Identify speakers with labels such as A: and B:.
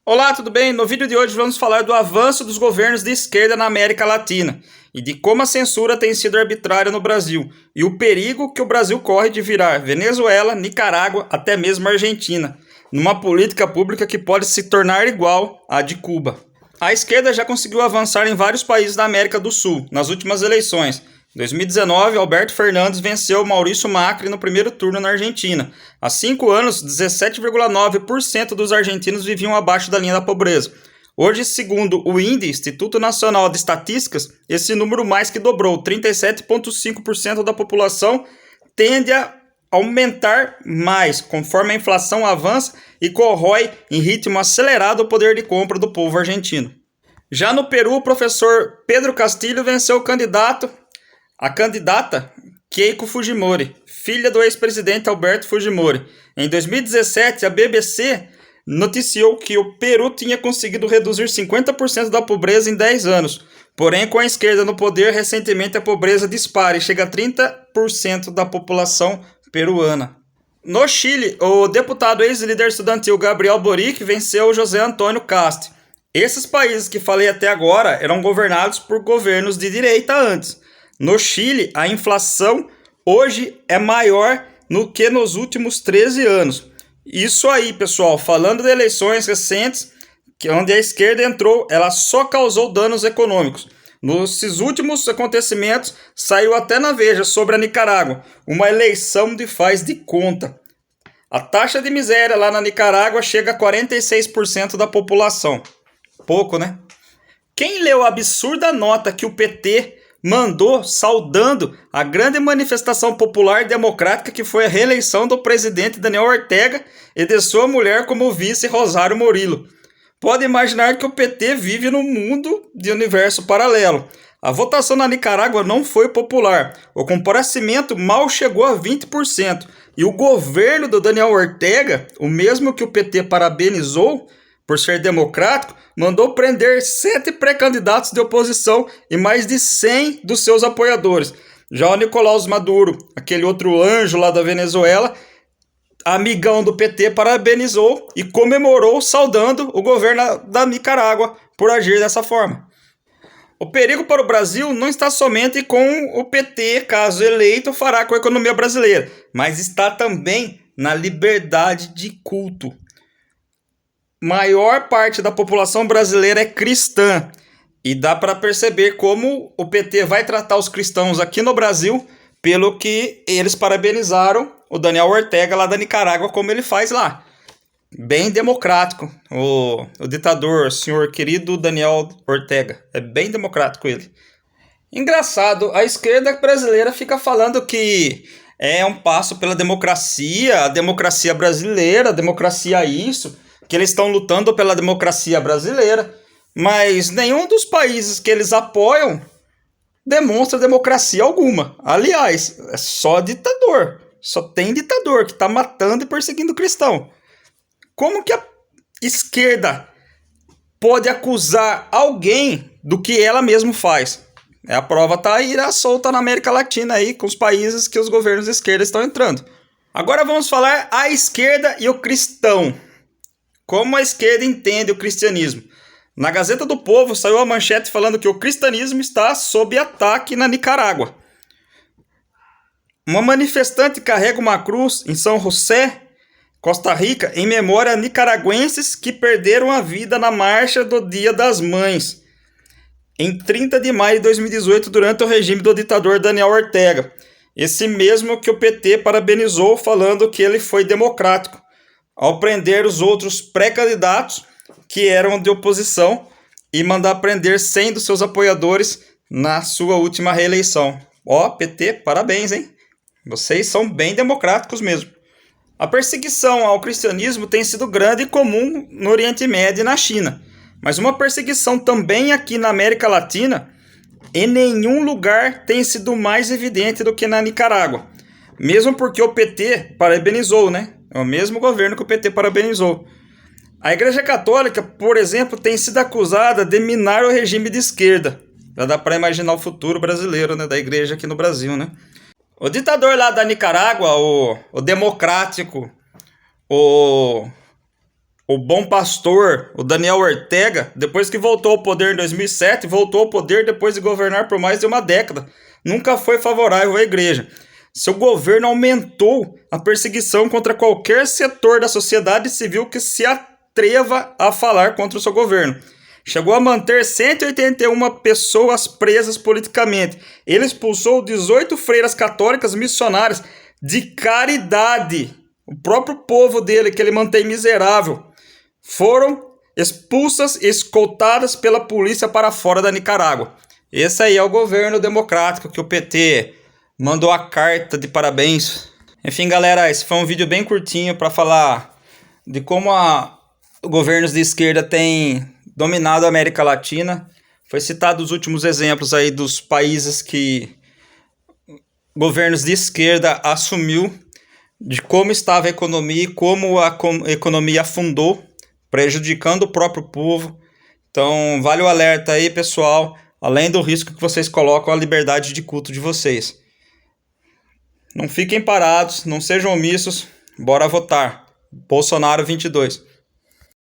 A: Olá, tudo bem? No vídeo de hoje vamos falar do avanço dos governos de esquerda na América Latina e de como a censura tem sido arbitrária no Brasil e o perigo que o Brasil corre de virar Venezuela, Nicarágua, até mesmo Argentina, numa política pública que pode se tornar igual à de Cuba. A esquerda já conseguiu avançar em vários países da América do Sul nas últimas eleições. Em 2019, Alberto Fernandes venceu Maurício Macri no primeiro turno na Argentina. Há 5 anos, 17,9% dos argentinos viviam abaixo da linha da pobreza. Hoje, segundo o INDE, Instituto Nacional de Estatísticas, esse número mais que dobrou. 37,5% da população tende a aumentar mais, conforme a inflação avança e corrói em ritmo acelerado o poder de compra do povo argentino. Já no Peru, o professor Pedro Castilho venceu a candidata Keiko Fujimori, filha do ex-presidente Alberto Fujimori. Em 2017, a BBC noticiou que o Peru tinha conseguido reduzir 50% da pobreza em 10 anos. Porém, com a esquerda no poder, recentemente a pobreza dispara e chega a 30% da população peruana. No Chile, o deputado ex-líder estudantil Gabriel Boric venceu José Antônio Cast. Esses países que falei até agora eram governados por governos de direita antes. No Chile, a inflação hoje é maior do que nos últimos 13 anos. Isso aí, pessoal, falando de eleições recentes, onde a esquerda entrou, ela só causou danos econômicos. Nesses últimos acontecimentos, saiu até na Veja sobre a Nicarágua, uma eleição de faz de conta. A taxa de miséria lá na Nicarágua chega a 46% da população. Pouco, né? Quem leu a absurda nota que o PT mandou saudando a grande manifestação popular democrática que foi a reeleição do presidente Daniel Ortega e de sua mulher como vice Rosário Murillo? Pode imaginar que o PT vive num mundo de universo paralelo. A votação na Nicarágua não foi popular. O comparecimento mal chegou a 20%. E o governo do Daniel Ortega, o mesmo que o PT parabenizou por ser democrático, mandou prender 7 pré-candidatos de oposição e mais de 100 dos seus apoiadores. Já o Nicolás Maduro, aquele outro anjo lá da Venezuela, amigão do PT, parabenizou e comemorou, saudando o governo da Nicarágua por agir dessa forma. O perigo para o Brasil não está somente com o PT, caso eleito, fará com a economia brasileira, mas está também na liberdade de culto. Maior parte da população brasileira é cristã e dá para perceber como o PT vai tratar os cristãos aqui no Brasil, pelo que eles parabenizaram o Daniel Ortega lá da Nicarágua, como ele faz lá. Bem democrático, o ditador, senhor querido Daniel Ortega, é bem democrático ele. Engraçado, a esquerda brasileira fica falando que é um passo pela democracia, a democracia brasileira, a democracia isso, que eles estão lutando pela democracia brasileira, mas nenhum dos países que eles apoiam demonstra democracia alguma. Aliás, é só ditador, só tem ditador que está matando e perseguindo cristão. Como que a esquerda pode acusar alguém do que ela mesma faz? A prova está aí, solta na América Latina aí, com os países que os governos de esquerda estão entrando. Agora vamos falar a esquerda e o cristão. Como a esquerda entende o cristianismo? Na Gazeta do Povo saiu a manchete falando que o cristianismo está sob ataque na Nicarágua. Uma manifestante carrega uma cruz em São José, Costa Rica, em memória a nicaragüenses que perderam a vida na marcha do Dia das Mães, em 30 de maio de 2018, durante o regime do ditador Daniel Ortega. Esse mesmo que o PT parabenizou, falando que ele foi democrático ao prender os outros pré-candidatos que eram de oposição e mandar prender 100 dos seus apoiadores na sua última reeleição. Ó, PT, parabéns, hein? Vocês são bem democráticos mesmo. A perseguição ao cristianismo tem sido grande e comum no Oriente Médio e na China, mas uma perseguição também aqui na América Latina, em nenhum lugar tem sido mais evidente do que na Nicarágua. Mesmo porque o PT parabenizou, né? É o mesmo governo que o PT parabenizou. A Igreja Católica, por exemplo, tem sido acusada de minar o regime de esquerda. Já dá para imaginar o futuro brasileiro, né, da igreja aqui no Brasil, né? O ditador lá da Nicarágua, o democrático, o O bom pastor, o Daniel Ortega, depois que voltou ao poder em 2007, voltou ao poder depois de governar por mais de uma década. Nunca foi favorável à igreja. Seu governo aumentou a perseguição contra qualquer setor da sociedade civil que se atreva a falar contra o seu governo. Chegou a manter 181 pessoas presas politicamente. Ele expulsou 18 freiras católicas missionárias de caridade. O próprio povo dele, que ele mantém miserável, foram expulsas e escoltadas pela polícia para fora da Nicarágua. Esse aí é o governo democrático que o PT mandou a carta de parabéns. Enfim, galera, esse foi um vídeo bem curtinho para falar de como governos de esquerda têm dominado a América Latina. Foi citado os últimos exemplos aí dos países que governos de esquerda assumiu, de como estava a economia e como a economia afundou, prejudicando o próprio povo. Então, vale o alerta aí, pessoal, além do risco que vocês colocam à liberdade de culto de vocês. Não fiquem parados, não sejam omissos, bora votar. Bolsonaro 22.